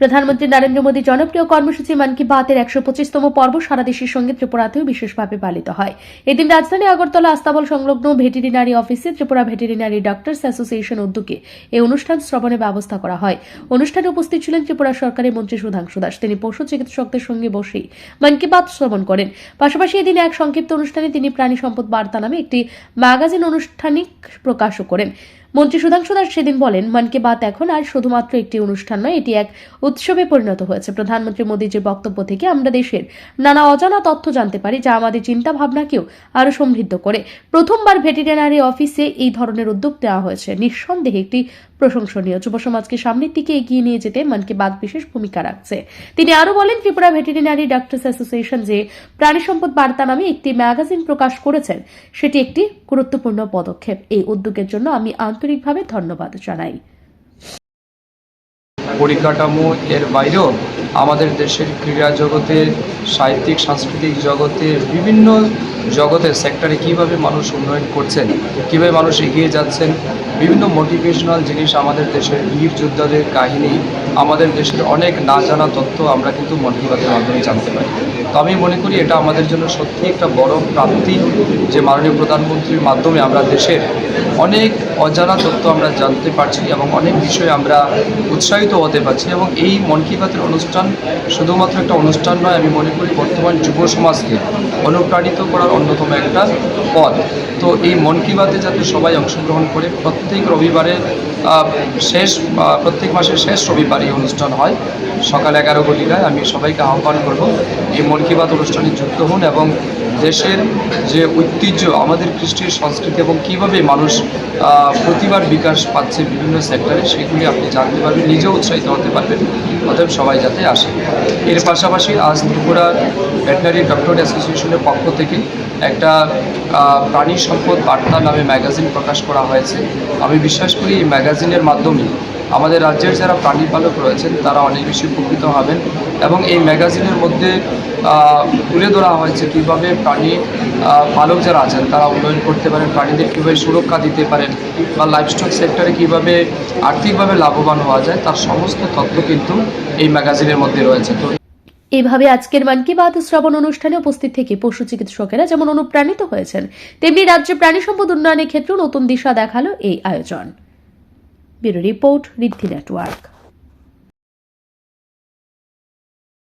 প্রধানমন্ত্রী নরেন্দ্র মোদী জনপ্রিয় কর্মসূচি মন কি বাতের 125তম পর্ব সারা দেশের সঙ্গে ত্রিপুরাতেও বিশেষভাবে পালিত হয়। এদিন রাজধানী আগরতলা আস্তাবল সংলগ্ন ভেটেরিনারি অফিসে ত্রিপুরা ভেটেরিনারি ডক্টরস অ্যাসোসিয়েশন উদ্যোগে এই অনুষ্ঠান শ্রবণের ব্যবস্থা করা হয়। অনুষ্ঠানে উপস্থিত ছিলেন ত্রিপুরা সরকারের মন্ত্রী সুধাংশু দাস। তিনি পশু চিকিৎসকদের সঙ্গে বসেই মন কি বাত শ্রবণ করেন। পাশাপাশি এদিন এক সংক্ষিপ্ত অনুষ্ঠানে তিনি প্রাণী সম্পদ বার্তা নামে একটি ম্যাগাজিন আনুষ্ঠানিক প্রকাশও করেন। মন্ত্রী সুধাংশু দাস সেদিন বলেন, মন কি বাত এখন আর শুধুমাত্র একটি অনুষ্ঠান নয়, এটি এক উৎসবে পরিণত হয়েছে। প্রধানমন্ত্রী মোদীজির বক্তব্য থেকে আমরা দেশের নানা অজানা তথ্য জানতে পারি, যা আমাদের চিন্তা ভাবনাকেও আরো সমৃদ্ধ করে। প্রথমবার ভেটেরিনারি অফিসে এই ধরনের উদ্যোগ নেওয়া হয়েছে, নিঃসন্দেহে একটি প্রশংসনীয়। যুব সমাজকে সামনের দিকে এগিয়ে নিয়ে যেতে মন কি বাত বিশেষ ভূমিকা রাখছে। তিনি আরো বলেন, ত্রিপুরা ভেটেরিনারি ডক্টরস অ্যাসোসিয়েশন যে প্রাণী সম্পদ বার্তা নামে একটি ম্যাগাজিন প্রকাশ করেছেন, সেটি একটি গুরুত্বপূর্ণ পদক্ষেপ। এই উদ্যোগের জন্য আমি আন্তরিকভাবে ধন্যবাদ জানাই। পরিকাঠামো এর বাইরেও আমাদের দেশের ক্রীড়া জগতে, সাহিত্যিক সাংস্কৃতিক জগতে, বিভিন্ন জগতের সেক্টরে কীভাবে মানুষ উন্নয়ন করছেন, কীভাবে মানুষ এগিয়ে যাচ্ছেন, বিভিন্ন মোটিভেশনাল জিনিস, আমাদের দেশের বীর যোদ্ধাদের কাহিনী, আমাদের দেশের অনেক না জানা তথ্য আমরা কিন্তু মন কি বাতের মাধ্যমে জানতে পারি। তো আমি মনে করি এটা আমাদের জন্য সত্যি একটা বড় প্রাপ্তি যে মাননীয় প্রধানমন্ত্রীর মাধ্যমে আমরা দেশের অনেক অজানা তথ্য আমরা জানতে পারছি এবং অনেক বিষয়ে আমরা উৎসাহিত হতে পারছি। এবং এই মন কি বাতের অনুষ্ঠান শুধুমাত্র একটা অনুষ্ঠান নয়, আমি মনে করি বর্তমান যুব সমাজকে অনুপ্রাণিত করার অন্যতম একটা পথ। তো এই মন কি বাতে যাতে সবাই অংশগ্রহণ করে, প্রত্যেক রবিবারে প্রত্যেক মাসের শেষ রবিবার এই অনুষ্ঠান হয় সকাল 11 ঘটিকায়। আমি সবাইকে আহ্বান করব এই মন কি বাত অনুষ্ঠানে যুক্ত হন এবং দেশের যে ঐতিহ্য, আমাদের কৃষ্টির সংস্কৃতি এবং কীভাবে মানুষ প্রতিবার বিকাশ পাচ্ছে বিভিন্ন সেক্টরে, সেগুলি আপনি জানতে পারবেন, নিজেও উৎসাহিত হতে পারবেন। অতএব সবাই যাতে আসে। এর পাশাপাশি আজ ত্রিপুরা ভেটেরিনারি ডক্টর অ্যাসোসিয়েশনের পক্ষ থেকে একটা প্রাণী সম্পদ বার্তা নামে ম্যাগাজিন প্রকাশ করা হয়েছে। আমি বিশ্বাস করি এই ম্যাগাজিনের মাধ্যমে আমাদের রাজ্যের যারা প্রাণী পালক রয়েছেন তারা অনেক বেশি উপকৃত হবেন। এবং এই ম্যাগাজিনের মধ্যে তুলে ধরা হয়েছে কীভাবে প্রাণী পালক যারা আছেন তারা উন্নয়ন করতে পারেন, প্রাণীদের কীভাবে সুরক্ষা দিতে পারেন, বা লাইভস্টক সেক্টরে কীভাবে আর্থিকভাবে লাভবান হওয়া যায়, তার সমস্ত তথ্য কিন্তু এই ম্যাগাজিনের মধ্যে রয়েছে। তো এভাবে আজকের মন কি বাত শ্রবণ অনুষ্ঠানে উপস্থিত থেকে পশু চিকিৎসকেরা যেমন অনুপ্রাণিত হয়েছেন, তেমনি রাজ্যে প্রাণী সম্পদ উন্নয়নের ক্ষেত্রে নতুন দিশা দেখালো এই আয়োজন। ব্যুরো রিপোর্ট, ঋদ্ধি নেটওয়ার্ক।